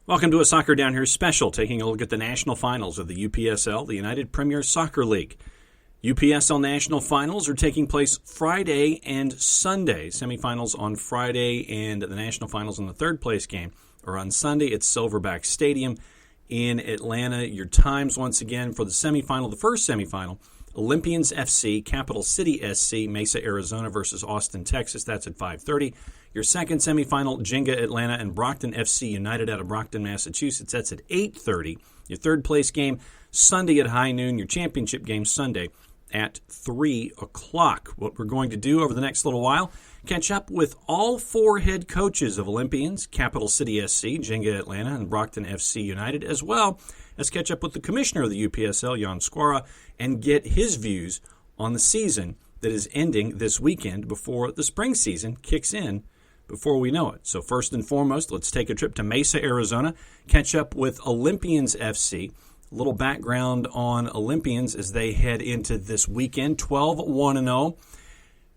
Welcome to a Soccer Down Here special, taking a look at the national finals of the UPSL, the United Premier Soccer League. UPSL national finals are taking place Friday and Sunday. Semifinals on Friday and the national finals in the third place game are on Sunday at Silverback Stadium in Atlanta. Your times once again for the semifinal, the first semifinal, Olympians FC, Capital City SC, Mesa, Arizona versus Austin, Texas. That's at 5:30. Your second semifinal, Ginga Atlanta and Brockton FC United out of Brockton, Massachusetts. That's at 8:30. Your third place game, Sunday at high noon. Your championship game, Sunday at 3 o'clock. What we're going to do over the next little while, catch up with all four head coaches of Olympians, Capital City SC, Ginga Atlanta, and Brockton FC United, as well as catch up with the commissioner of the UPSL, Yan Skwara, and get his views on the season that is ending this weekend before the spring season kicks in before we know it. So first and foremost, let's take a trip to Mesa, Arizona, catch up with Olympians FC. A little background on Olympians as they head into this weekend, 12-1-0.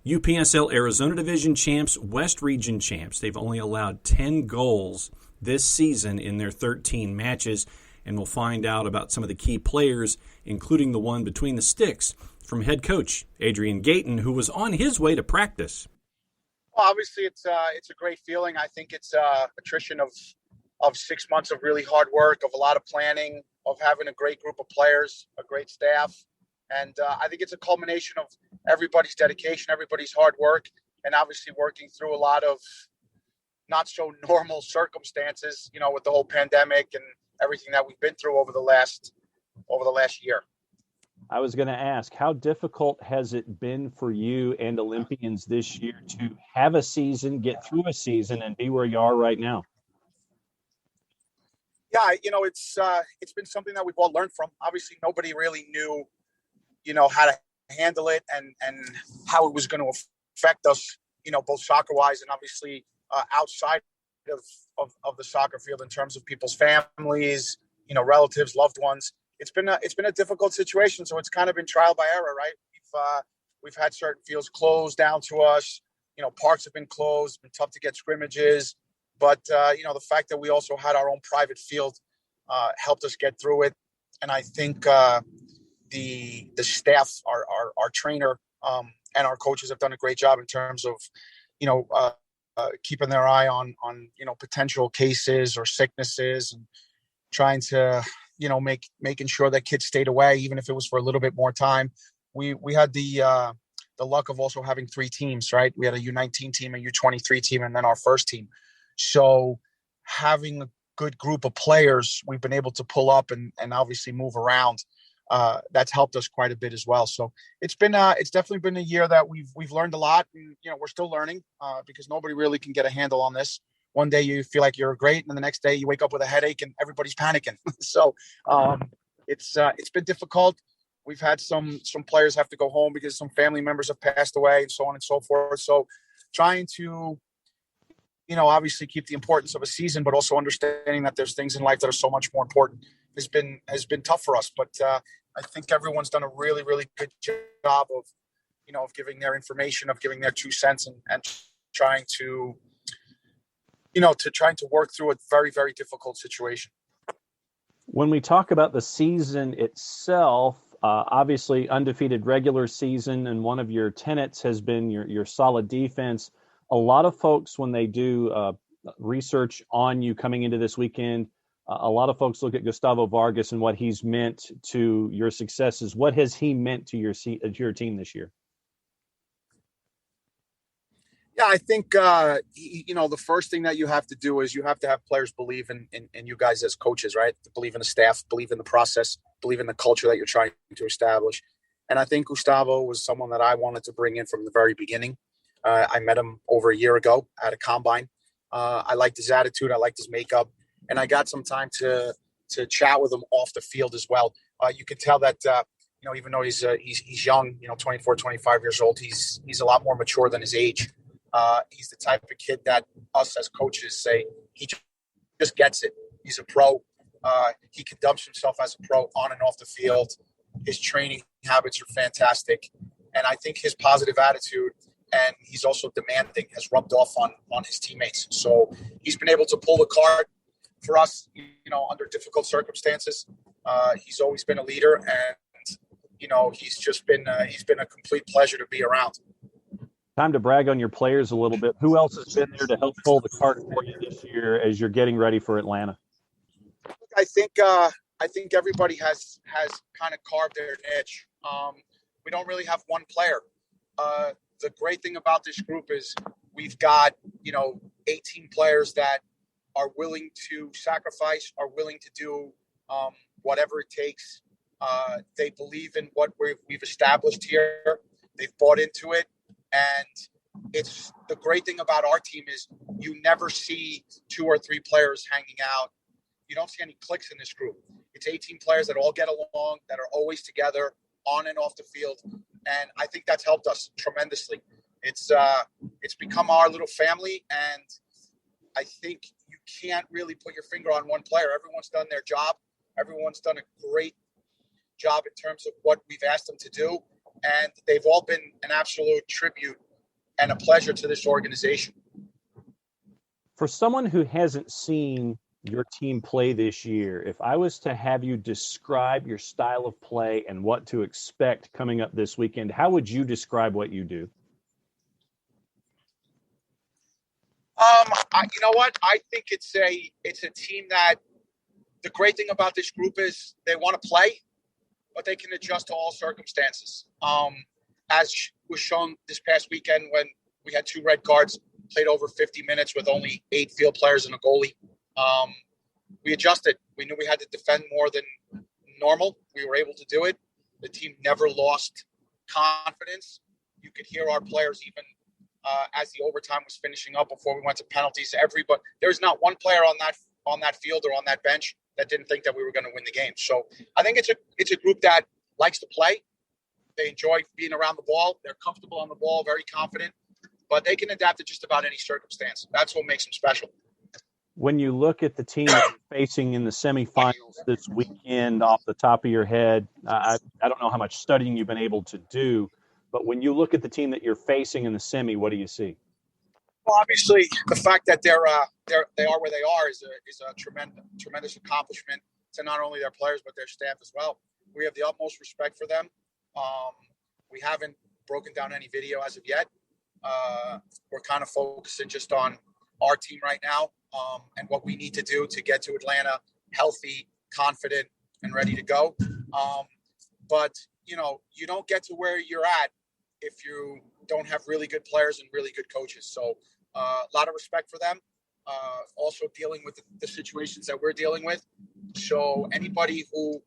UPSL Arizona Division champs, West Region champs. They've only allowed 10 goals this season in their 13 matches, and we'll find out about some of the key players, including the one between the sticks from head coach Adrian Gayton, who was on his way to practice. Well, obviously, it's a great feeling. I think it's attrition of 6 months of really hard work, of a lot of planning, of having a great group of players, a great staff. And I think it's a culmination of everybody's dedication, everybody's hard work, and obviously working through a lot of not so normal circumstances, with the whole pandemic and everything that we've been through over the last year. I was going to ask, how difficult has it been for you and Olympians this year to have a season, get through a season, and be where you are right now? Yeah, it's been something that we've all learned from. Obviously, nobody really knew, how to handle it and how it was going to affect us, both soccer-wise and obviously outside of the soccer field in terms of people's families, relatives, loved ones. It's been a difficult situation, so it's kind of been trial by error, right? We've had certain fields closed down to us. Parks have been closed. It's been tough to get scrimmages, but the fact that we also had our own private field helped us get through it. And I think the staff, our trainer, and our coaches have done a great job in terms of keeping their eye on potential cases or sicknesses and trying to making sure that kids stayed away, even if it was for a little bit more time. We had the luck of also having three teams, right? We had a U19 team, a U23 team, and then our first team. So having a good group of players, we've been able to pull up and obviously move around. That's helped us quite a bit as well. So it's definitely been a year that we've learned a lot, and we're still learning because nobody really can get a handle on this. One day you feel like you're great, and the next day you wake up with a headache and everybody's panicking. So it's been difficult. We've had some players have to go home because some family members have passed away and so on and so forth. So trying to, obviously keep the importance of a season, but also understanding that there's things in life that are so much more important has been tough for us. But I think everyone's done a really, really good job of giving their information, of giving their 2 cents and trying to work through a very, very difficult situation. When we talk about the season itself, obviously undefeated regular season, and one of your tenets has been your solid defense. A lot of folks, when they do research on you coming into this weekend, a lot of folks look at Gustavo Vargas and what he's meant to your successes. What has he meant to your team this year? Yeah, I think, the first thing that you have to do is you have to have players believe in you guys as coaches, right? Believe in the staff, believe in the process, believe in the culture that you're trying to establish. And I think Gustavo was someone that I wanted to bring in from the very beginning. I met him over a year ago at a combine. I liked his attitude. I liked his makeup. And I got some time to chat with him off the field as well. You could tell that, even though he's young, 24, 25 years old, he's a lot more mature than his age. He's the type of kid that us as coaches say he just gets it. He's a pro. He conducts himself as a pro on and off the field. His training habits are fantastic. And I think his positive attitude, and he's also demanding, has rubbed off on his teammates. So he's been able to pull the card. for us, under difficult circumstances. He's always been a leader, and he's been a complete pleasure to be around. Time to brag on your players a little bit. Who else has been there to help pull the cart for you this year as you're getting ready for Atlanta? I think everybody has kind of carved their niche. We don't really have one player. The great thing about this group is we've got 18 players that are willing to sacrifice, are willing to do whatever it takes. They believe in what we've established here. They've bought into it. And it's the great thing about our team is you never see 2 or 3 players hanging out. You don't see any cliques in this group. It's 18 players that all get along, that are always together on and off the field. And I think that's helped us tremendously. It's become our little family. And I think you can't really put your finger on one player. Everyone's done their job. Everyone's done a great job in terms of what we've asked them to do. And they've all been an absolute tribute and a pleasure to this organization. For someone who hasn't seen your team play this year, if I was to have you describe your style of play and what to expect coming up this weekend, how would you describe what you do? You know what? I think it's a team that the great thing about this group is they want to play, but they can adjust to all circumstances. As was shown this past weekend when we had 2 red cards, played over 50 minutes with only 8 field players and a goalie. We adjusted. We knew we had to defend more than normal. We were able to do it. The team never lost confidence. You could hear our players even as the overtime was finishing up before we went to penalties. There's not one player on that field or on that bench that didn't think that we were going to win the game. So I think it's a group that likes to play. They enjoy being around the ball. They're comfortable on the ball, very confident, but they can adapt to just about any circumstance. That's what makes them special. When you look at the team that you're facing in the semifinals this weekend off the top of your head, I don't know how much studying you've been able to do, but when you look at the team that you're facing in the semi, what do you see? Well, obviously, the fact that they are where they are is a tremendous accomplishment to not only their players but their staff as well. We have the utmost respect for them. We haven't broken down any video as of yet. We're kind of focusing just on our team right now and what we need to do to get to Atlanta healthy, confident, and ready to go. But you don't get to where you're at if you don't have really good players and really good coaches. So a lot of respect for them. Also dealing with the situations that we're dealing with. So anybody who,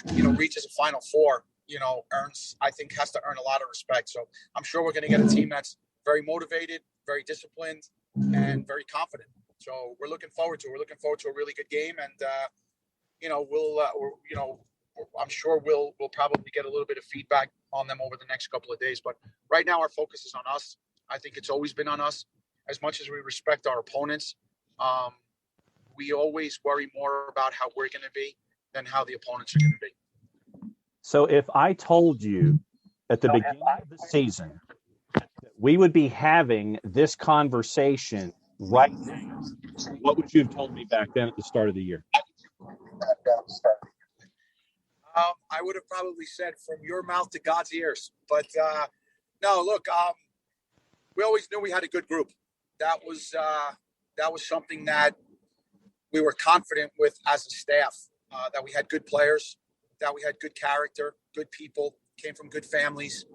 reaches a Final Four, has to earn a lot of respect. So I'm sure we're going to get a team that's very motivated, very disciplined, and very confident. So we're looking forward to a really good game. And, I'm sure we'll probably get a little bit of feedback on them over the next couple of days. But right now our focus is on us. I think it's always been on us. As much as we respect our opponents, we always worry more about how we're going to be than how the opponents are going to be. So if I told you at the beginning of the season that we would be having this conversation right now, what would you have told me back then at the start of the year? I would have probably said from your mouth to God's ears. But no, look, we always knew we had a good group. That was something that we were confident with as a staff, that we had good players, that we had good character, good people, came from good families,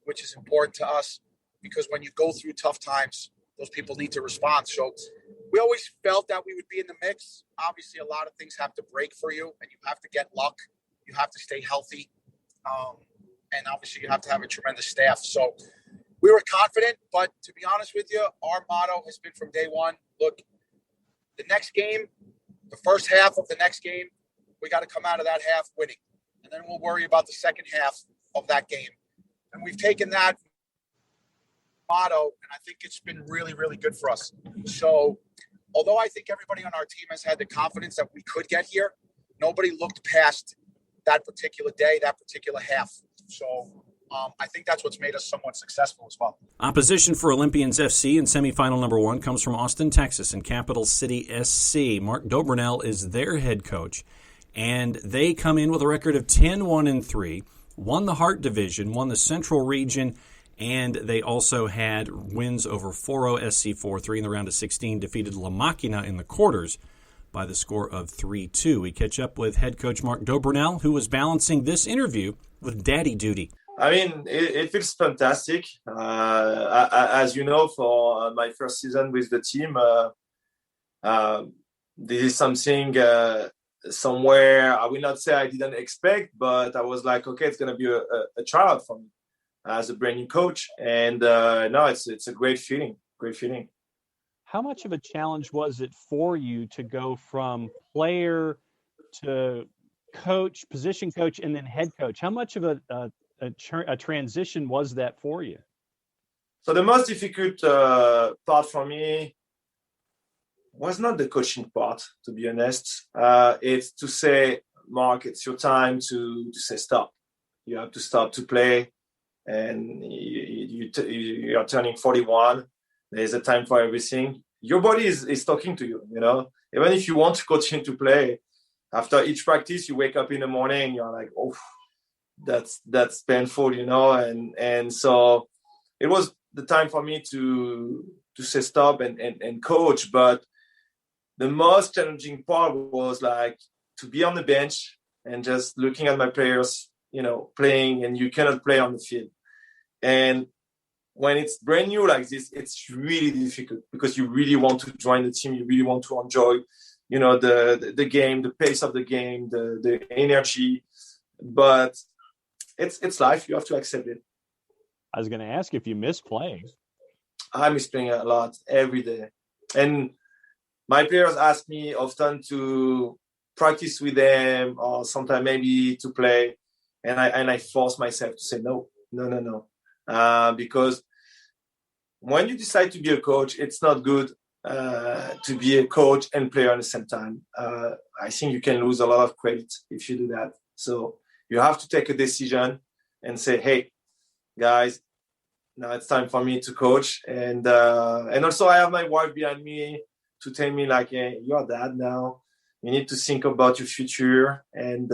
which is important to us because when you go through tough times, those people need to respond. So we always felt that we would be in the mix. Obviously, a lot of things have to break for you, and you have to get luck. You have to stay healthy. And obviously, you have to have a tremendous staff. So we were confident, but to be honest with you, our motto has been from day one, look, the next game, the first half of the next game, we got to come out of that half winning. And then we'll worry about the second half of that game. And we've taken that motto, and I think it's been really, really good for us. So although I think everybody on our team has had the confidence that we could get here, nobody looked past that particular day, that particular half. So I think that's what's made us somewhat successful as well. Opposition for Olympians FC in semifinal number 1 comes from Austin, Texas, and Capital City SC. Mark Dobrunell is their head coach, and they come in with a record of 10-1-3, won the Heart Division, won the Central Region, and they also had wins over Foro SC 4-3 in the round of 16, defeated La Máquina in the quarters by the score of 3-2. We catch up with head coach Mark Dobrunell, who was balancing this interview with daddy duty. I mean, it feels fantastic. As you know, for my first season with the team, this is something somewhere I will not say I didn't expect, but I was like, okay, it's going to be a tryout for me as a brand new coach. And no, it's a great feeling. How much of a challenge was it for you to go from player to coach, position coach, and then head coach? How much of a transition was that for you? So the most difficult part for me was not the coaching part, to be honest. It's to say, Mark, it's your time to say stop. You have to stop to play, and you are turning 41. There's a time for everything. Your body is talking to you, you know. Even if you want to continue to play, after each practice, you wake up in the morning, you're like, oh, that's painful, you know. And so it was the time for me to say stop and coach. But the most challenging part was like to be on the bench and just looking at my players, you know, playing, and you cannot play on the field. And when it's brand new like this, it's really difficult because you really want to join the team. You really want to enjoy, you know, the game, the pace of the game, the energy. But it's life. You have to accept it. I was going to ask if you miss playing. I miss playing a lot every day. And my players ask me often to practice with them or sometimes maybe to play. And I force myself to say no. Because when you decide to be a coach, it's not good to be a coach and player at the same time. I think you can lose a lot of credit if you do that. So you have to take a decision and say, hey, guys, now it's time for me to coach. And also I have my wife behind me to tell me like, hey, you're a dad now. You need to think about your future. And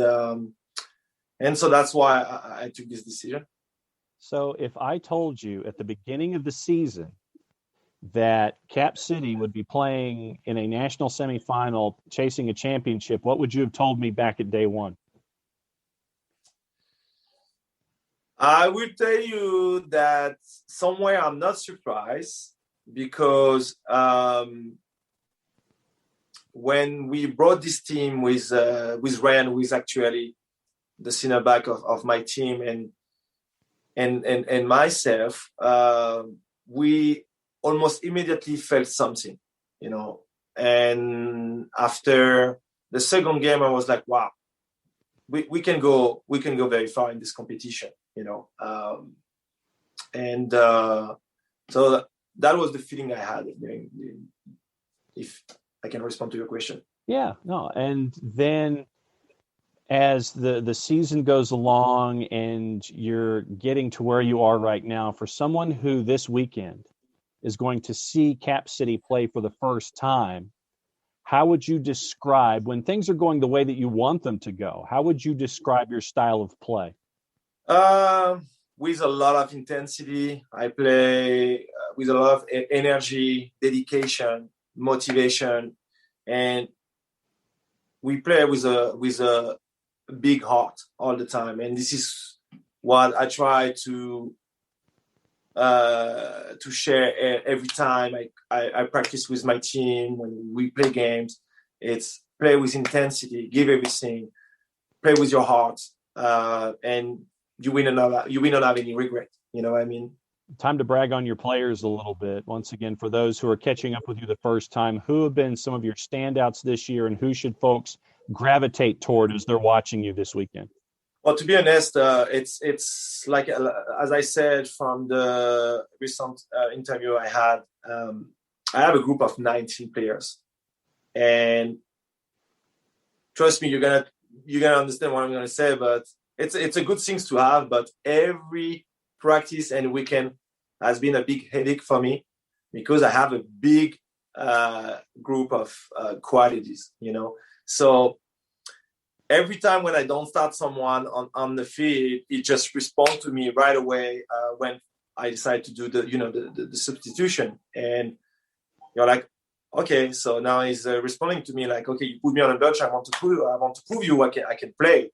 so that's why I took this decision. So if I told you at the beginning of the season that Cap City would be playing in a national semifinal, chasing a championship, what would you have told me back at day one? I would tell you that somewhere I'm not surprised because when we brought this team with Ryan, who is actually the center back of my team, and myself, we almost immediately felt something, you know. And after the second game, I was like, wow, we can go very far in this competition, you know. So that was the feeling I had, if I can respond to your question. Yeah, no. And then as the season goes along and you're getting to where you are right now, for someone who this weekend is going to see Cap City play for the first time, how would you describe, when things are going the way that you want them to go, how would you describe your style of play? With a lot of intensity. I play with a lot of energy, dedication, motivation, and we play with a big heart all the time. And this is what I try to share every time I practice with my team. When we play games, it's play with intensity, give everything, play with your heart, and you will not have any regret. You know what I mean? Time to brag on your players a little bit. Once again, for those who are catching up with you the first time, who have been some of your standouts this year, and who should folks gravitate toward as they're watching you this weekend? Well, to be honest, it's like, as I said from the recent interview I had, I have a group of 19 players, and trust me, you're gonna understand what I'm gonna say. But it's a good thing to have. But every practice and weekend has been a big headache for me because I have a big group of qualities, So every time when I don't start someone on the field, it just responds to me right away when I decide to do the substitution. And you're like, okay, so now he's responding to me like, okay, you put me on a bench. I want to prove you I can play.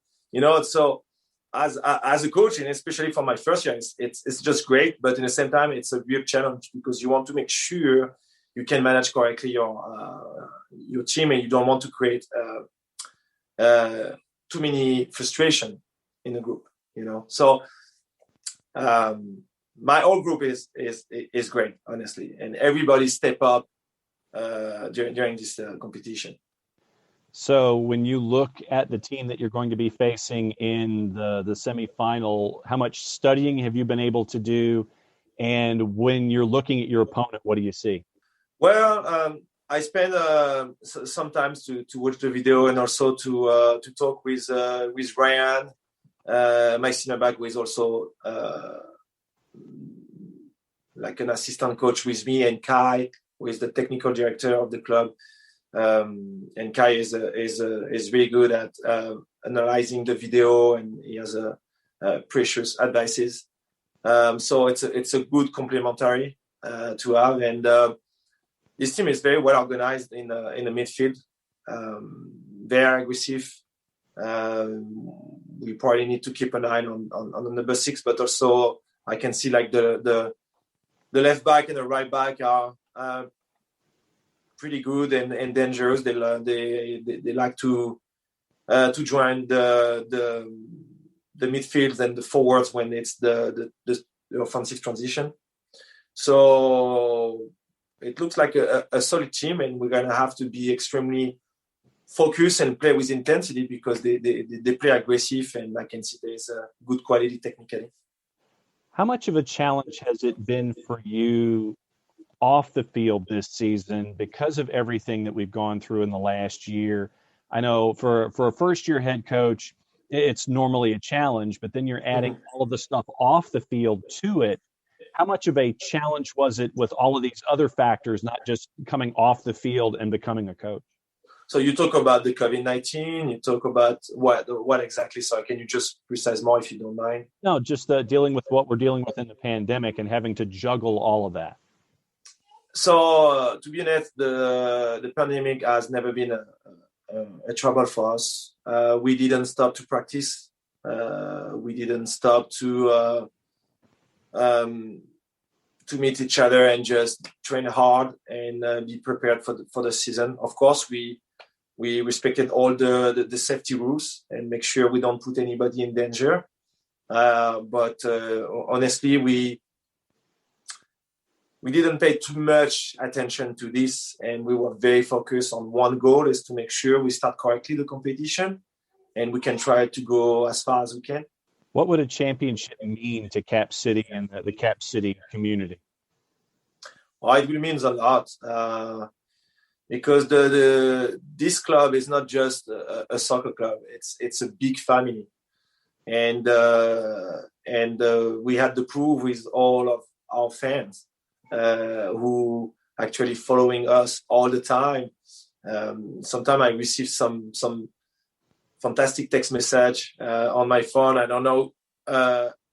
So as a coach, and especially for my first year, it's just great. But at the same time, it's a real challenge because you want to make sure you can manage correctly your team, and you don't want to create too many frustration in the group. So my whole group is great, honestly, and everybody step up during this competition. So when you look at the team that you're going to be facing in the semifinal, how much studying have you been able to do? And when you're looking at your opponent, what do you see? Well, I spend sometimes to watch the video and also to talk with Ryan, my senior back, who is also like an assistant coach with me, and Kai, who is the technical director of the club. And Kai is really good at analyzing the video, and he has precious advices. So it's a good complementary to have, and this team is very well organized in the midfield, very aggressive. We probably need to keep an eye on the number 6, but also I can see like the left back and the right back are pretty good and dangerous. They like to join the midfield and the forwards when it's the offensive transition. So it looks like a solid team, and we're gonna have to be extremely focused and play with intensity because they play aggressive, and I can see there's a good quality technically. How much of a challenge has it been for you off the field this season because of everything that we've gone through in the last year? I know for a first-year head coach, it's normally a challenge, but then you're adding all of the stuff off the field to it. How much of a challenge was it with all of these other factors, not just coming off the field and becoming a coach? So you talk about the COVID-19, you talk about what exactly? So can you just precise more if you don't mind? No, just dealing with what we're dealing with in the pandemic and having to juggle all of that. So to be honest, the pandemic has never been a trouble for us. We didn't stop to practice. We didn't stop to meet each other and just train hard and be prepared for the season. Of course, we respected all the safety rules and make sure we don't put anybody in danger. But honestly, we didn't pay too much attention to this, and we were very focused on one goal, is to make sure we start correctly the competition and we can try to go as far as we can. What would a championship mean to Cap City and the Cap City community? Well, it will mean a lot because this club is not just a soccer club. It's a big family, and we had the proof with all of our fans who actually following us all the time. Sometimes I receive some fantastic text message on my phone. I don't know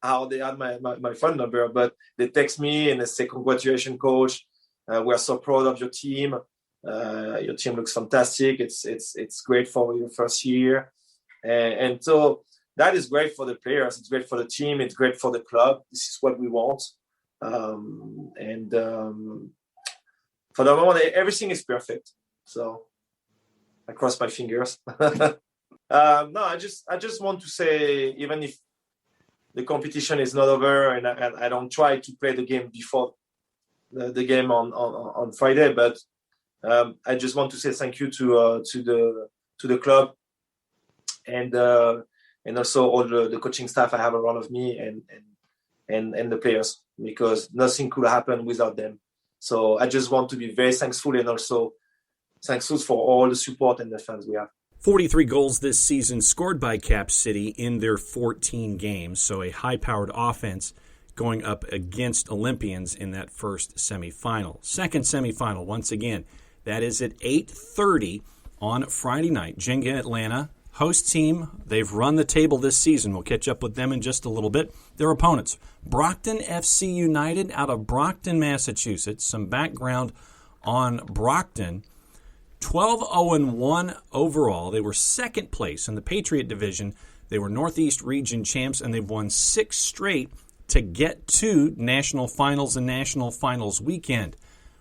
how they had my phone number, but they text me and they say, "Congratulations, coach. We are so proud of your team. Your team looks fantastic. It's great for your first year." And so that is great for the players. It's great for the team. It's great for the club. This is what we want. For the moment, everything is perfect. So I cross my fingers. No, I just want to say, even if the competition is not over and I don't try to play the game before the game on Friday, but I just want to say thank you to the club and also all the coaching staff I have around of me and the players, because nothing could happen without them. So I just want to be very thankful and also thankful for all the support and the fans we have. 43 goals this season scored by Cap City in their 14 games, so a high-powered offense. going up against Olympians in that first semifinal. Second semifinal, once again, that is at 8:30 on Friday night. Ginga Atlanta, host team. They've run the table this season. We'll catch up with them in just a little bit. Their opponents, Brockton FC United out of Brockton, Massachusetts. Some background on Brockton. 12-0-1 overall. They were second place in the Patriot Division. They were Northeast Region champs, and they've won 6 straight to get to national finals and national finals weekend.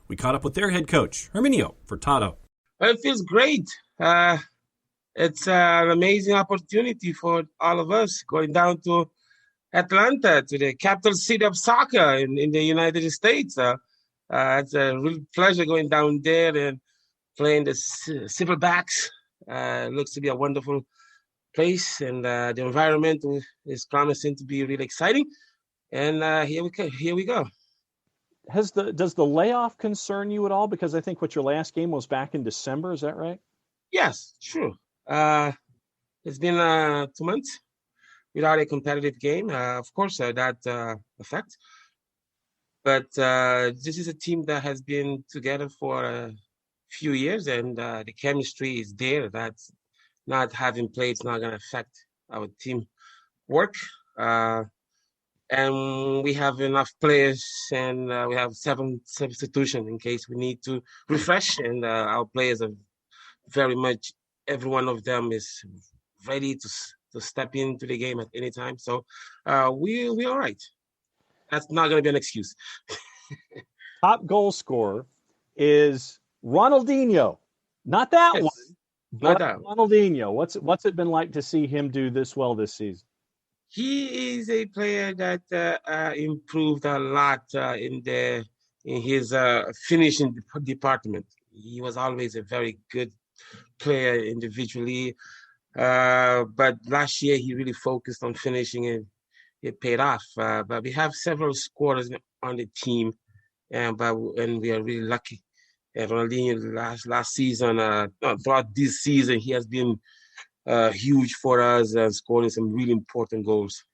We caught up with their head coach, Herminio Furtado. Well, it feels great. It's an amazing opportunity for all of us going down to Atlanta, to the capital city of soccer in the United States. It's a real pleasure going down there and playing the Silverbacks. It looks to be a wonderful place, and the environment is promising to be really exciting. And here we go. Does the layoff concern you at all? Because I think your last game was back in December. Is that right? Yes, true. It's been 2 months without a competitive game. Of course, that affects. But this is a team that has been together for a few years, and the chemistry is there. That's not having played is not going to affect our team work. And we have enough players, and we have 7 substitutions in case we need to refresh. And our players are very much, every one of them is ready to step into the game at any time. So we're all right. That's not going to be an excuse. Top goal scorer is Ronaldinho. Not that one, but Ronaldinho. What's it been like to see him do this well this season? He is a player that improved a lot in his finishing department. He was always a very good player individually, but last year he really focused on finishing, and it paid off. But we have several scorers on the team, and we are really lucky. And Ronaldinho last season, throughout this season, he has been huge for us, scoring some really important goals.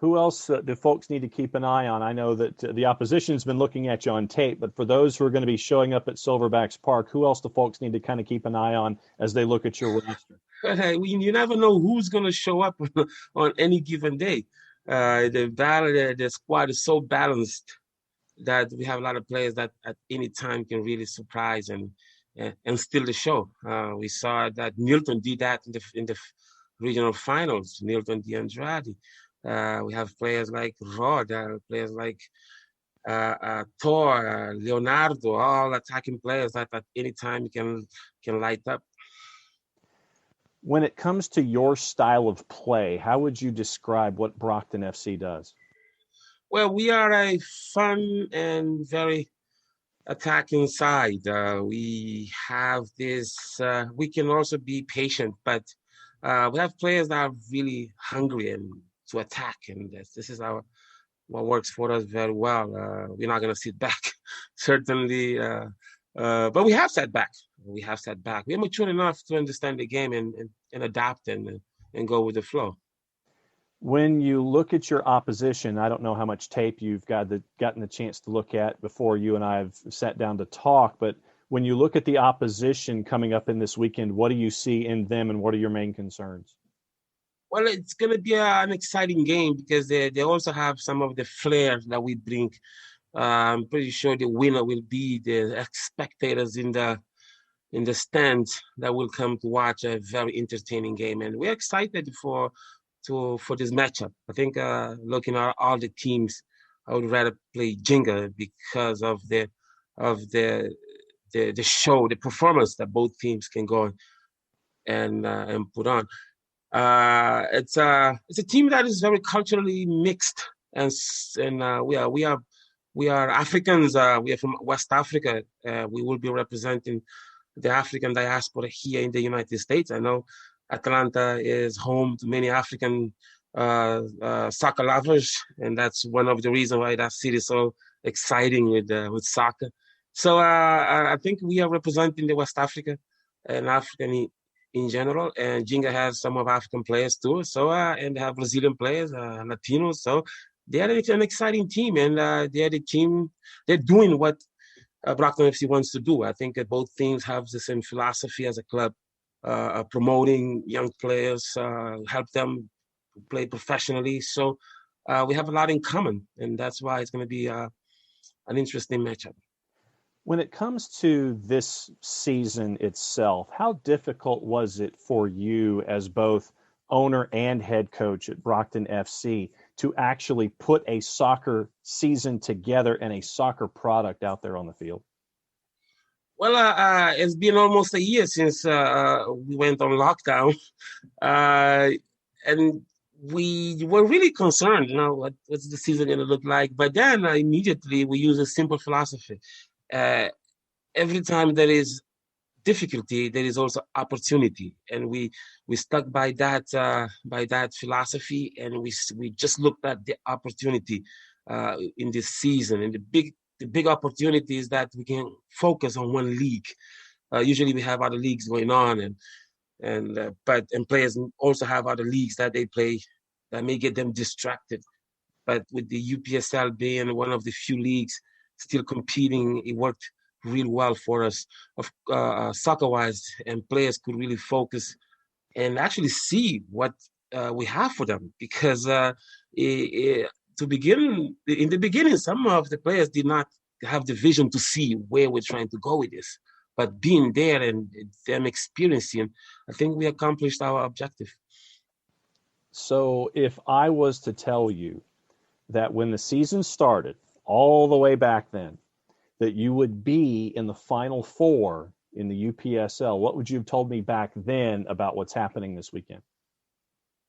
Who else do folks need to keep an eye on? I know that the opposition has been looking at you on tape, but for those who are going to be showing up at Silverbacks Park, who else do folks need to kind of keep an eye on as they look at your roster? You never know who's going to show up on any given day. The squad is so balanced that we have a lot of players that at any time can really surprise and steal the show. We saw that Milton did that in the regional finals. Milton de Andrade. We have players like Rod, players like Thor, Leonardo, all attacking players that at any time can light up. When it comes to your style of play, how would you describe what Brockton FC does? Well, we are a fun and very attacking side. We have this, we can also be patient, but we have players that are really hungry and to attack, and this is what works for us very well. We're not going to sit back, certainly, but we have sat back. We're mature enough to understand the game and adapt and go with the flow. When you look at your opposition, I don't know how much tape you've gotten the chance to look at before you and I have sat down to talk, but when you look at the opposition coming up in this weekend, what do you see in them and what are your main concerns? Well, it's going to be an exciting game because they also have some of the flair that we bring. I'm pretty sure the winner will be the spectators in the stands that will come to watch a very entertaining game. And we're excited for this matchup. I think looking at all the teams, I would rather play Ginga because of the show, the performance that both teams can go and put on. It's a team that is very culturally mixed, and we are Africans. We are from West Africa. We will be representing the African diaspora here in the United States. I know Atlanta is home to many African soccer lovers, and that's one of the reasons why that city is so exciting with soccer. So I think we are representing the West Africa and African in general, and Ginga has some of African players too. So and they have Brazilian players, Latinos. So they are an exciting team, and they're the team. They're doing what Brockton FC wants to do. I think that both teams have the same philosophy as a club, promoting young players, help them play professionally. So we have a lot in common, and that's why it's going to be an interesting matchup. When it comes to this season itself, how difficult was it for you as both owner and head coach at Brockton FC to actually put a soccer season together and a soccer product out there on the field? Well, it's been almost a year since we went on lockdown, and we were really concerned, what's the season going to look like? But then immediately we use a simple philosophy. Every time there is difficulty, there is also opportunity, and we stuck by that philosophy, and we just looked at the opportunity in this season. And the big opportunity is that we can focus on one league. Usually we have other leagues going on, and players also have other leagues that they play that may get them distracted. But with the UPSL being one of the few leagues still competing, it worked really well for us, soccer-wise, and players could really focus and actually see what we have for them. Because in the beginning, some of the players did not have the vision to see where we're trying to go with this. But being there and them experiencing, I think we accomplished our objective. So if I was to tell you that when the season started, all the way back then, that you would be in the Final Four in the UPSL, what would you have told me back then about what's happening this weekend?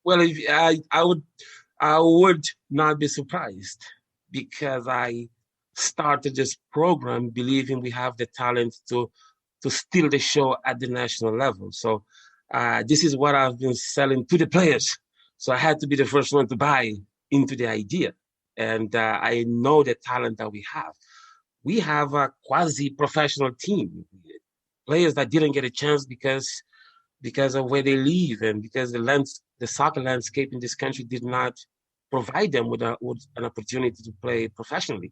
Well, I would not be surprised, because I started this program believing we have the talent to steal the show at the national level. So this is what I've been selling to the players. So I had to be the first one to buy into the idea. And I know the talent that we have. We have a quasi-professional team, players that didn't get a chance because of where they live, and because the soccer landscape in this country did not provide them with an opportunity to play professionally.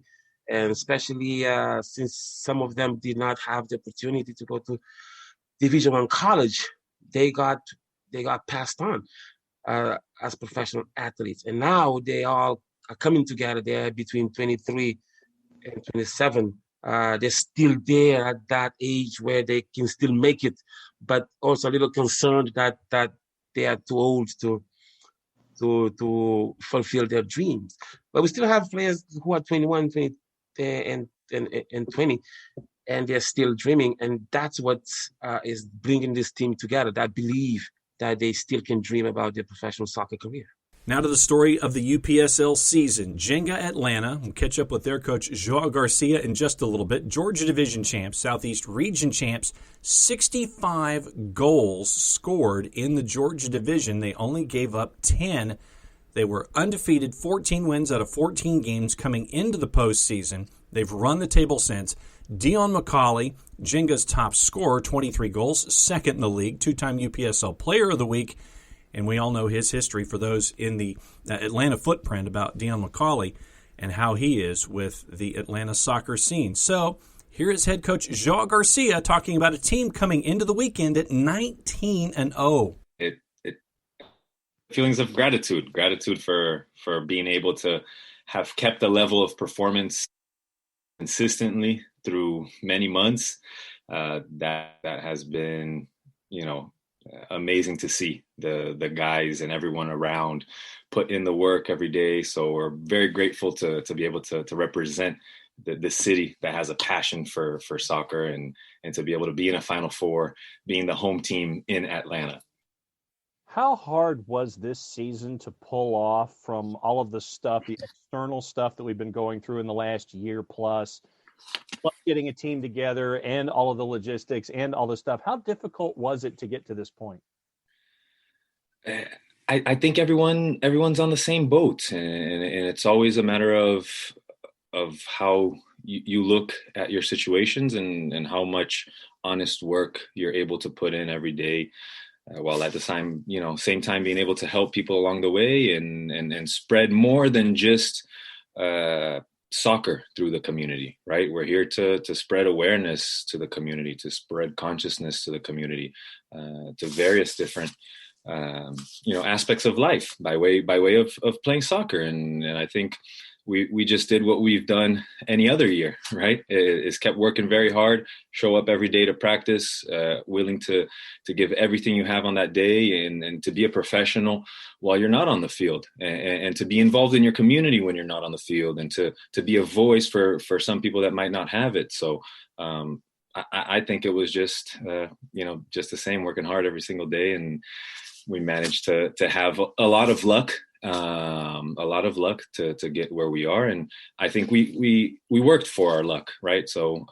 And especially since some of them did not have the opportunity to go to Division I college, they got passed on as professional athletes. And now they all are coming together. They're between 23 and 27. They're still there at that age where they can still make it, but also a little concerned that they are too old to fulfill their dreams. But we still have players who are 21, 20, and 20, and they're still dreaming. And that's what is bringing this team together, that belief that they still can dream about their professional soccer career. Now to the story of the UPSL season. Ginga Atlanta, we'll catch up with their coach, Joao Garcia, in just a little bit. Georgia Division champs, Southeast Region champs, 65 goals scored in the Georgia Division. They only gave up 10. They were undefeated, 14 wins out of 14 games coming into the postseason. They've run the table since. Dion McCauley, Ginga's top scorer, 23 goals, second in the league, two-time UPSL Player of the Week. And we all know his history, for those in the Atlanta footprint, about Dion McCauley and how he is with the Atlanta soccer scene. So here is head coach Joao Garcia talking about a team coming into the weekend at 19-0. Feelings of gratitude for being able to have kept a level of performance consistently through many months. That has been, amazing to see the guys and everyone around put in the work every day. So we're very grateful to be able to represent the city that has a passion for soccer, and to be able to be in a Final Four, being the home team in Atlanta. How hard was this season to pull off from all of the stuff, the external stuff that we've been going through in the last year plus getting a team together and all of the logistics and all the stuff? How difficult was it to get to this point? I think everyone's on the same boat, and it's always a matter of how you look at your situations and how much honest work you're able to put in every day, while at the same time being able to help people along the way and spread more than just soccer through the community, right? We're here to spread awareness to the community, to spread consciousness to the community, to various different aspects of life by way of playing soccer. And I think we just did what we've done any other year, right? Is kept working very hard, show up every day to practice, willing to give everything you have on that day, and to be a professional while you're not on the field, and to be involved in your community when you're not on the field, and to be a voice for some people that might not have it. So I think it was just just the same, working hard every single day, and we managed to have a lot of luck. To get where we are, and I think we worked for our luck, right? So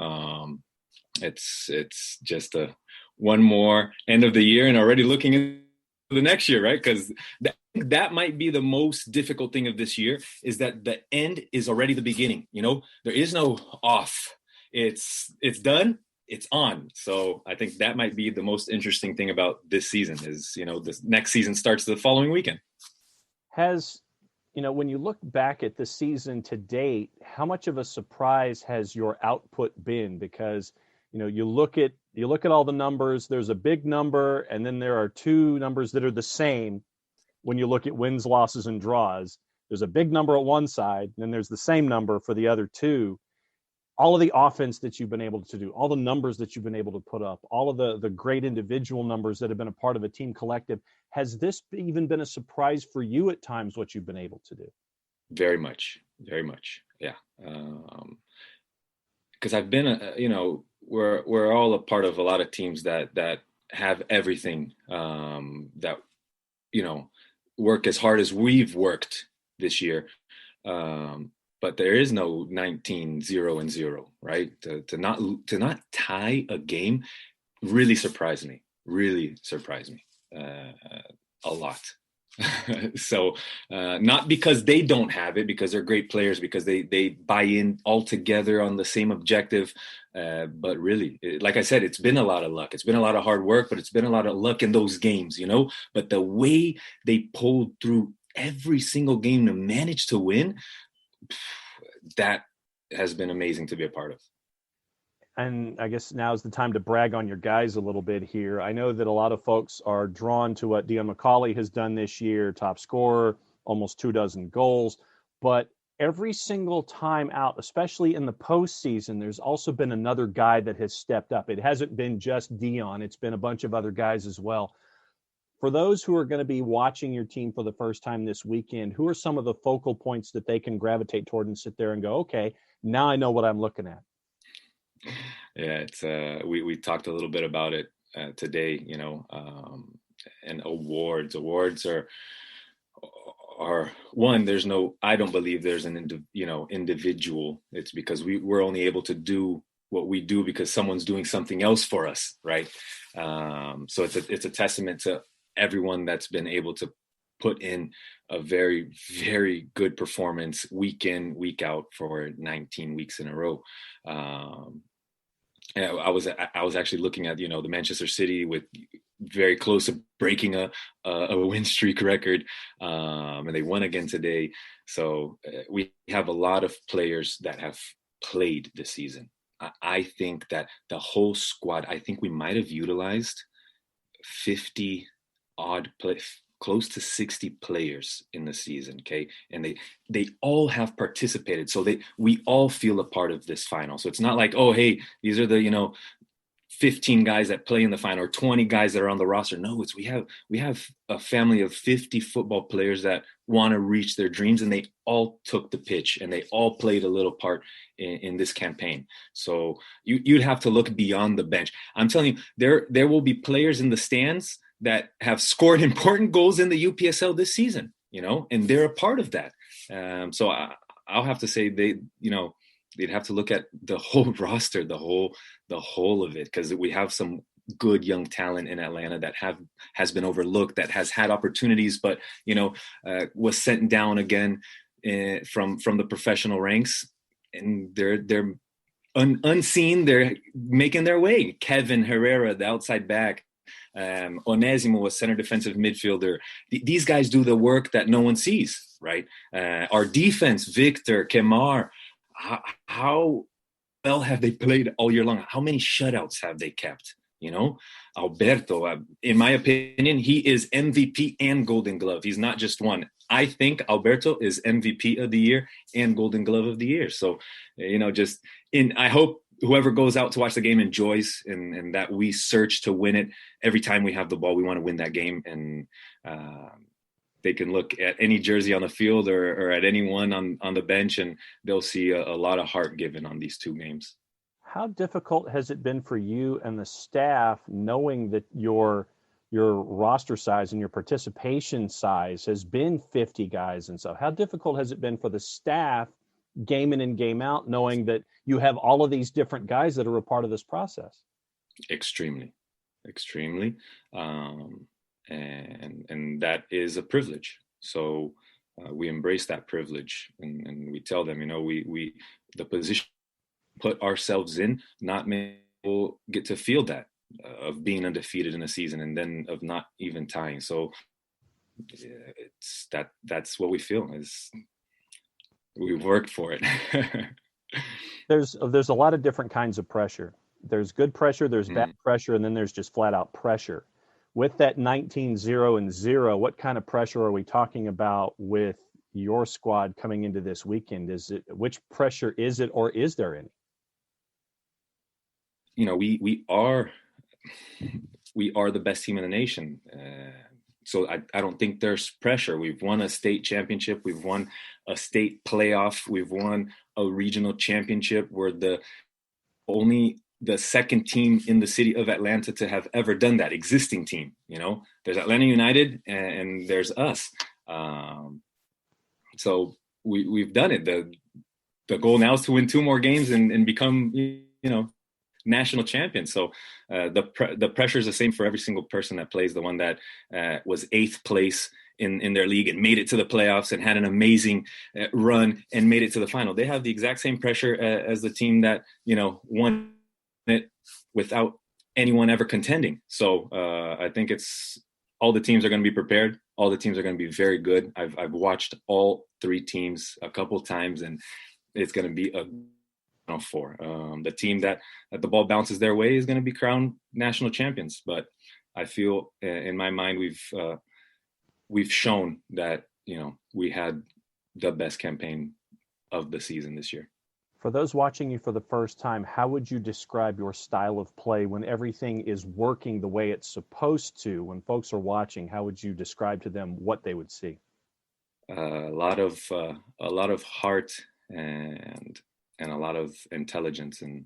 it's just one more end of the year, and already looking into the next year, right? Because that might be the most difficult thing of this year, is that the end is already the beginning. There is no off. It's done. It's on. So I think that might be the most interesting thing about this season is, this next season starts the following weekend. When you look back at the season to date, how much of a surprise has your output been? Because, you look at all the numbers, there's a big number, and then there are two numbers that are the same. When you look at wins, losses, and draws, there's a big number at one side, and then there's the same number for the other two. All of the offense that you've been able to do, all the numbers that you've been able to put up, all of the great individual numbers that have been a part of a team collective. Has this even been a surprise for you at times, what you've been able to do? Very much. Yeah. Because I've been, we're all a part of a lot of teams that have everything, that, work as hard as we've worked this year. But there is no 19-0-0, right? To not tie a game really surprised me a lot. So not because they don't have it, because they're great players, because they buy in all together on the same objective. But really, like I said, it's been a lot of luck. It's been a lot of hard work, but it's been a lot of luck in those games, But the way they pulled through every single game to manage to win, that has been amazing to be a part of. And I guess now is the time to brag on your guys a little bit here. I know that a lot of folks are drawn to what Dion McCauley has done this year, top scorer, almost 24 goals. But every single time out, especially in the postseason, there's also been another guy that has stepped up. It hasn't been just Dion. It's been a bunch of other guys as well. For those who are going to be watching your team for the first time this weekend, who are some of the focal points that they can gravitate toward and sit there and go, okay, now I know what I'm looking at? Yeah, it's we talked a little bit about it today, and awards are one. I don't believe there's an individual. It's because we're only able to do what we do because someone's doing something else for us, right? So it's a testament to everyone that's been able to put in a very, very good performance week in, week out for 19 weeks in a row. And I was actually looking at, the Manchester City with very close to breaking a win streak record. And they won again today. So we have a lot of players that have played this season. I think that the whole squad, I think we might have utilized 50 odd close to 60 players in the season. Okay. And they all have participated. So we all feel a part of this final. So it's not like, oh, hey, these are the, 15 guys that play in the final or 20 guys that are on the roster. No, we have a family of 50 football players that want to reach their dreams, and they all took the pitch and they all played a little part in this campaign. So you'd have to look beyond the bench. I'm telling you, there will be players in the stands that have scored important goals in the UPSL this season, and they're a part of that. So I'll have to say they'd have to look at the whole roster, the whole of it, because we have some good young talent in Atlanta that has been overlooked, that has had opportunities, but was sent down again from the professional ranks, and they're unseen. They're making their way. Kevin Herrera, the outside back. Onesimo, a center defensive midfielder. These guys do the work that no one sees, right? Our defense, Victor, Kemar, how well have they played all year long? How many shutouts have they kept? Alberto, in my opinion, he is MVP and Golden Glove. He's not just one. I think Alberto is MVP of the year and Golden Glove of the year. So, I hope whoever goes out to watch the game enjoys and that we search to win it. Every time we have the ball, we want to win that game. And they can look at any jersey on the field or at anyone on the bench, and they'll see a lot of heart given on these two games. How difficult has it been for you and the staff knowing that your roster size and your participation size has been 50 guys? And so how difficult has it been for the staff game in and game out, knowing that you have all of these different guys that are a part of this process? Extremely. And that is a privilege. So we embrace that privilege and we tell them, we the position put ourselves in, not many people get to feel that of being undefeated in a season and then of not even tying. So it's that's what we feel is we've worked for it. There's a lot of different kinds of pressure. There's good pressure, there's bad pressure, and then there's just flat out pressure. With that 19-0-0, what kind of pressure are we talking about with your squad coming into this weekend? Which pressure is it, or is there any? We are the best team in the nation. So I don't think there's pressure. We've won a state championship. We've won a state playoff. We've won a regional championship. We're only the second team in the city of Atlanta to have ever done that, existing team. There's Atlanta United and there's us. So we've done it. The goal now is to win 2 more games and become, national champion. So the pressure is the same for every single person that plays. The one that was 8th place in their league and made it to the playoffs and had an amazing run and made it to the final. They have the exact same pressure as the team that, won it without anyone ever contending. So I think all the teams are going to be prepared. All the teams are going to be very good. I've watched all 3 teams a couple times, and it's going to be a for the team that the ball bounces their way is going to be crowned national champions. But I feel in my mind we've shown that we had the best campaign of the season this year. For those watching you for the first time, how would you describe your style of play when everything is working the way it's supposed to? When folks are watching, how would you describe to them what they would see? A lot of heart and a lot of intelligence in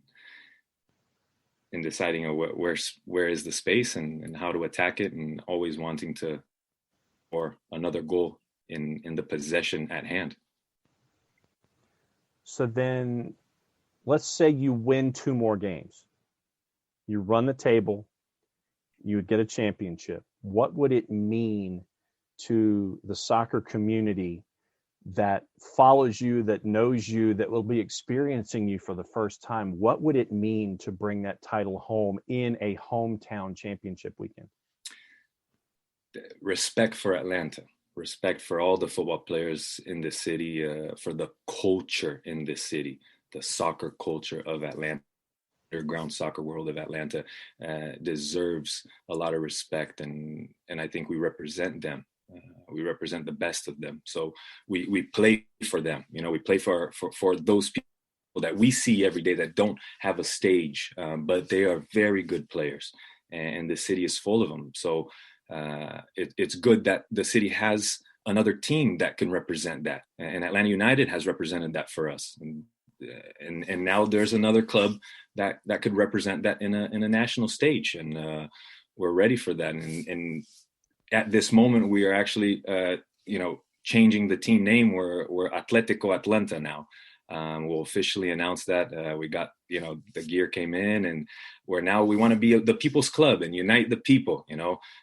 deciding where is the space and how to attack it, and always wanting to or another goal in the possession at hand. So then let's say you win 2 more games. You run the table, you would get a championship. What would it mean to the soccer community that follows you, that knows you, that will be experiencing you for the first time? What would it mean to bring that title home in a hometown championship weekend? Respect for Atlanta, respect for all the football players in the city, for the culture in this city, the soccer culture of Atlanta, underground soccer world of Atlanta deserves a lot of respect, and I think we represent them. We represent the best of them. So we play for them. We play for those people that we see every day that don't have a stage, but they are very good players, and the city is full of them. So it's good that the city has another team that can represent that, and Atlanta United has represented that for us. And now there's another club that could represent that in a national stage, and we're ready for that. And at this moment, we are actually, changing the team name. We're Atletico Atlanta now. We'll officially announce that. We got, the gear came in, and we want to be the people's club and unite the people.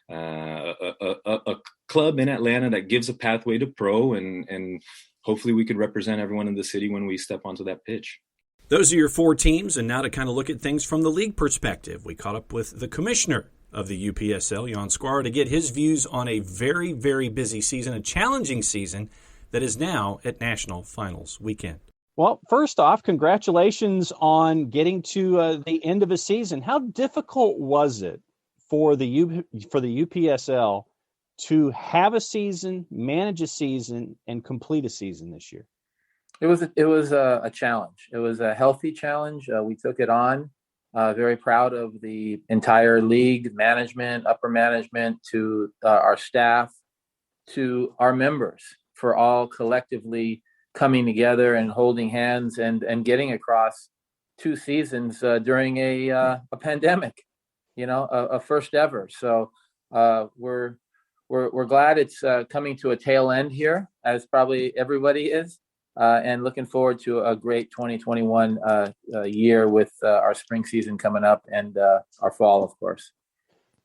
A club in Atlanta that gives a pathway to pro, and hopefully we could represent everyone in the city when we step onto that pitch. Those are your 4 teams, and now to kind of look at things from the league perspective, we caught up with the commissioner of the UPSL, Yan Skwara, to get his views on a very, very busy season, a challenging season that is now at National Finals Weekend. Well, first off, congratulations on getting to the end of a season. How difficult was it for the UPSL to have a season, manage a season, and complete a season this year? It was a challenge. It was a healthy challenge. We took it on. Very proud of the entire league, management, upper management, to our staff, to our members, for all collectively coming together and holding hands and getting across 2 seasons during a pandemic, a first ever. So we're glad it's coming to a tail end here, as probably everybody is, and looking forward to a great 2021 year with our spring season coming up and our fall, of course.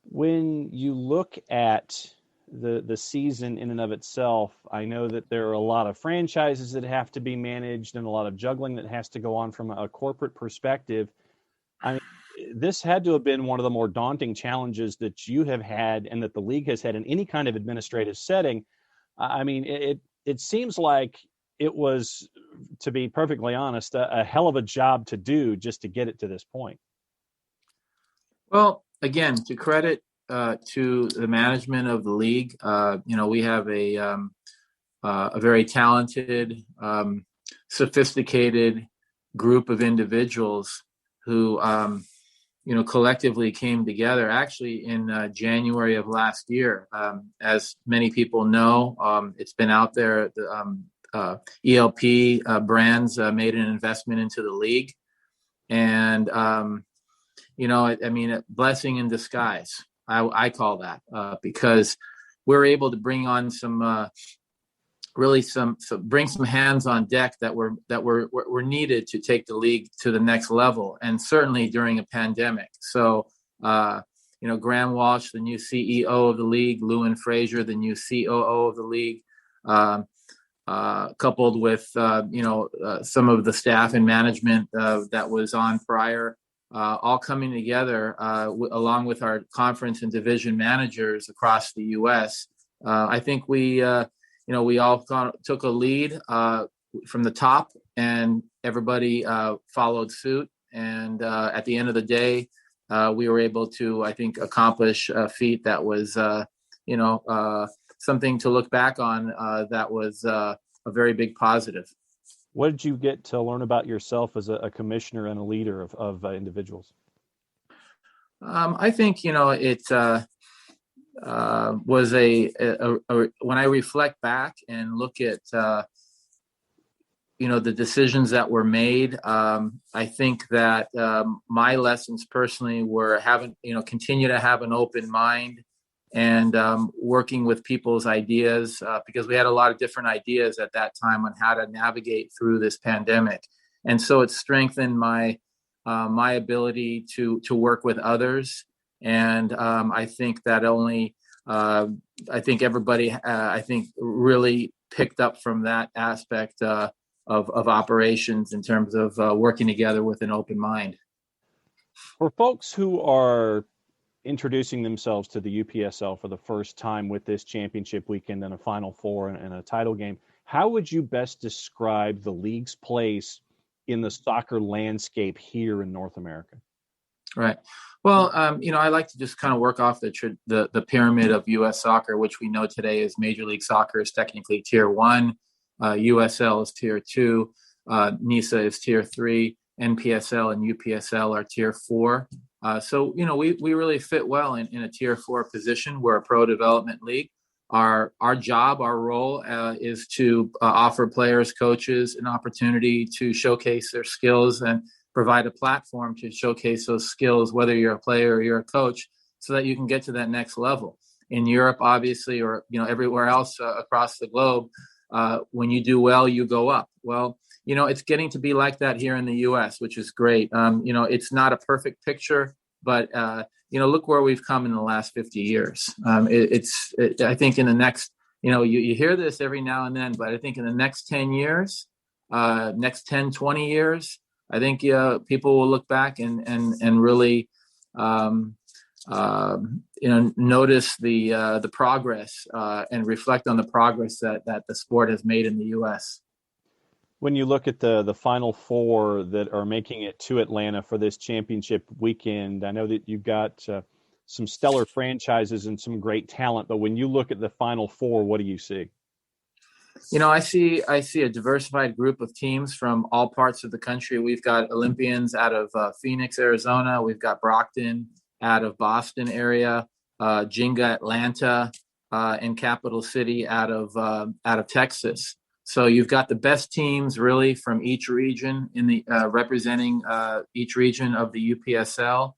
When you look at the season in and of itself, I know that there are a lot of franchises that have to be managed and a lot of juggling that has to go on from a corporate perspective. I mean, this had to have been one of the more daunting challenges that you have had and that the league has had in any kind of administrative setting. I mean, it seems like it was, to be perfectly honest, a hell of a job to do just to get it to this point. Well, again, to credit to the management of the league, we have a very talented, sophisticated group of individuals who, collectively came together actually in January of last year. As many people know, it's been out there. The ELP brands made an investment into the league, and a blessing in disguise. I call that, because we're able to bring on bring some hands on deck that were needed to take the league to the next level, and certainly during a pandemic. So, Graham Walsh, the new CEO of the league, Lewin Frazier, the new COO of the league, coupled with some of the staff and management that was on prior. All coming together along with our conference and division managers across the U.S. I think we all took a lead from the top, and everybody followed suit. And at the end of the day, we were able to, I think, accomplish a feat that was, something to look back on. That was a very big positive. What did you get to learn about yourself as a commissioner and a leader of individuals? I think, it was when I reflect back and look at, the decisions that were made, I think that my lessons personally were continue to have an open mind and working with people's ideas, because we had a lot of different ideas at that time on how to navigate through this pandemic. And so it strengthened my ability to work with others. And I think that I think everybody, really picked up from that aspect of operations in terms of working together with an open mind. For folks who are introducing themselves to the UPSL for the first time with this championship weekend and a Final Four and a title game, how would you best describe the league's place in the soccer landscape here in North America? Right. Well, I like to just kind of work off the pyramid of U.S. soccer, which we know today is Major League Soccer is technically Tier 1, USL is Tier 2, NISA is Tier 3, NPSL and UPSL are Tier 4. So, we really fit well in a Tier 4 position. We're a pro development league. Our job, our role is to offer players, coaches an opportunity to showcase their skills and provide a platform to showcase those skills, whether you're a player or you're a coach, so that you can get to that next level. In Europe, obviously, or everywhere else across the globe, when you do well, you go up. Well, it's getting to be like that here in the U.S., which is great. It's not a perfect picture, but look where we've come in the last 50 years. I think in the next, you hear this every now and then, but I think in the next 10 years, next 10, 20 years, I think people will look back and really notice the progress and reflect on the progress that the sport has made in the U.S. When you look at the Final Four that are making it to Atlanta for this championship weekend, I know that you've got some stellar franchises and some great talent, but when you look at the Final Four, what do you see? I see a diversified group of teams from all parts of the country. We've got Olympians out of Phoenix, Arizona. We've got Brockton out of Boston area, Ginga Atlanta, and Capital City out of Texas. So you've got the best teams really from each region in the representing each region of the UPSL.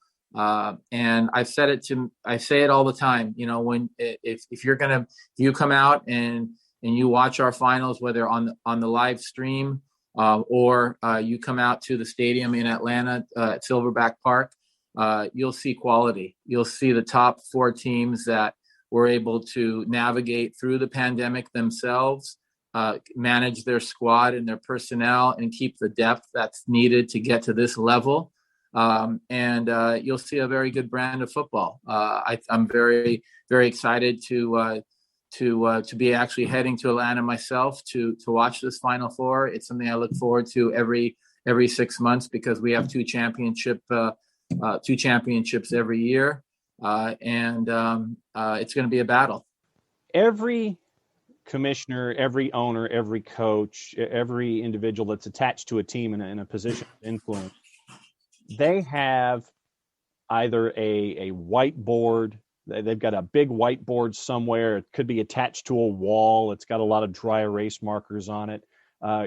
And I say it all the time. When if you come out and you watch our finals, whether on the live stream or you come out to the stadium in Atlanta at Silverback Park, you'll see quality. You'll see the top 4 teams that were able to navigate through the pandemic themselves, manage their squad and their personnel, and keep the depth that's needed to get to this level. And you'll see a very good brand of football. I'm very, very excited to be actually heading to Atlanta myself to watch this Final Four. It's something I look forward to every 6 months because we have two championships every year, and it's going to be a battle. Every commissioner, every owner, every coach, every individual that's attached to a team in a position of influence, they have either a whiteboard. They've got a big whiteboard somewhere. It could be attached to a wall. It's got a lot of dry erase markers on it.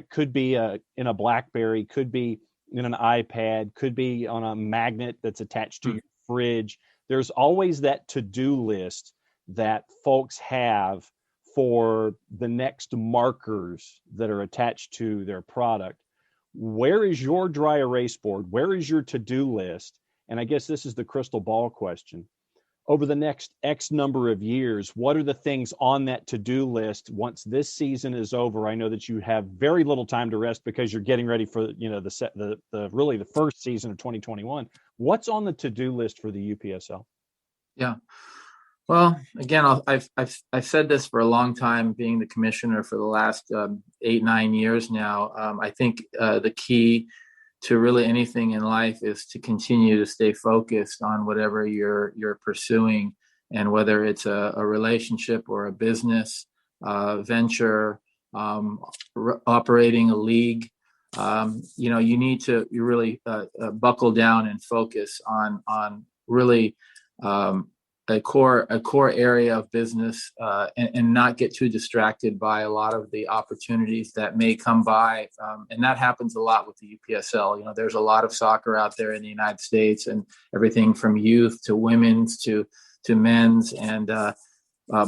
Could be in a BlackBerry, could be in an iPad, could be on a magnet that's attached to your fridge. There's always that to-do list that folks have for the next markers that are attached to their product. Where is your dry erase board? Where is your to-do list? And I guess this is the crystal ball question. Over the next X number of years, what are the things on that to-do list once this season is over? I know that you have very little time to rest because you're getting ready for the first season of 2021. What's on the to-do list for the UPSL? Yeah. Well, again, I've said this for a long time, being the commissioner for the last 8-9 years now. I think the key to really anything in life is to continue to stay focused on whatever you're pursuing, and whether it's a relationship or a business venture, operating a league. You need to really buckle down and focus on really a core area of business, and not get too distracted by a lot of the opportunities that may come by. And that happens a lot with the UPSL. There's a lot of soccer out there in the United States, and everything from youth to women's to men's and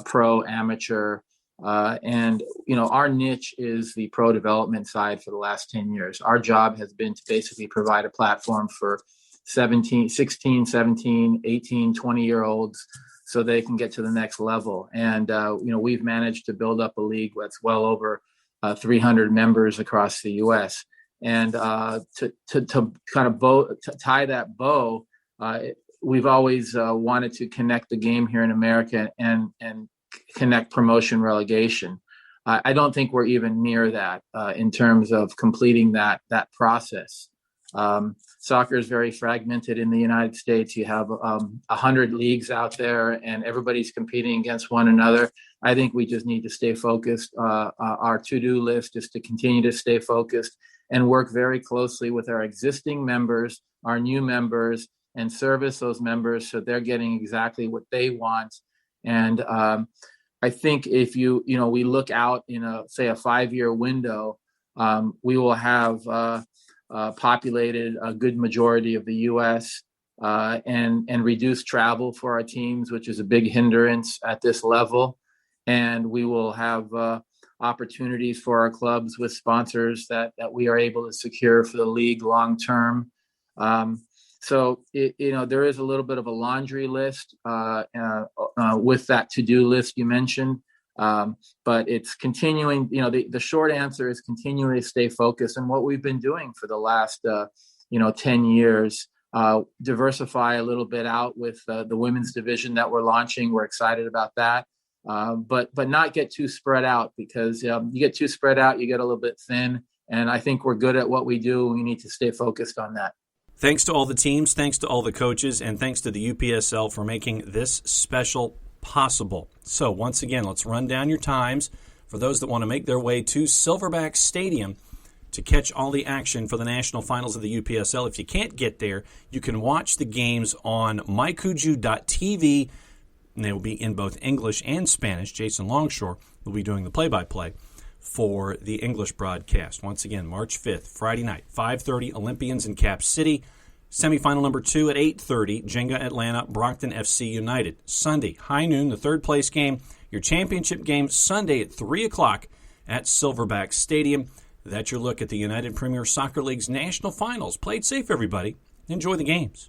pro, amateur. And our niche is the pro development side for the last 10 years. Our job has been to basically provide a platform for 16, 17, 18, 20-year-olds so they can get to the next level. And, we've managed to build up a league that's well over 300 members across the U.S. And to kind of tie that bow, we've always wanted to connect the game here in America and connect promotion relegation. I don't think we're even near that in terms of completing that process. Soccer is very fragmented in the United States. You have 100 leagues out there, and everybody's competing against one another. I think we just need to stay focused. Our to-do list is to continue to stay focused and work very closely with our existing members, our new members, and service those members so they're getting exactly what they want. And I think if we look out in a 5-year window, we will have populated a good majority of the U.S. And reduce travel for our teams, which is a big hindrance at this level. And we will have opportunities for our clubs with sponsors that we are able to secure for the league long term. So there is a little bit of a laundry list with that to-do list you mentioned. But it's continuing, the short answer is continuing to stay focused on what we've been doing for the last, 10 years diversify a little bit out with the women's division that we're launching. We're excited about that. But not get too spread out, because you get too spread out, you get a little bit thin. And I think we're good at what we do. We need to stay focused on that. Thanks to all the teams, thanks to all the coaches, and thanks to the UPSL for making this special possible. So once again, let's run down your times for those that want to make their way to Silverback Stadium to catch all the action for the national finals of the UPSL. If you can't get there, you can watch the games on mycuju.tv, and they will be in both English and Spanish. Jason Longshore will be doing the play-by-play for the English broadcast. Once again, March 5th, Friday night, 5:30, Olympians in Cap City. Semifinal number 2 at 8:30, Ginga Atlanta, Brockton FC United. Sunday, high noon, the third place game. Your championship game Sunday at 3 o'clock at Silverback Stadium. That's your look at the United Premier Soccer League's national finals. Play it safe, everybody. Enjoy the games.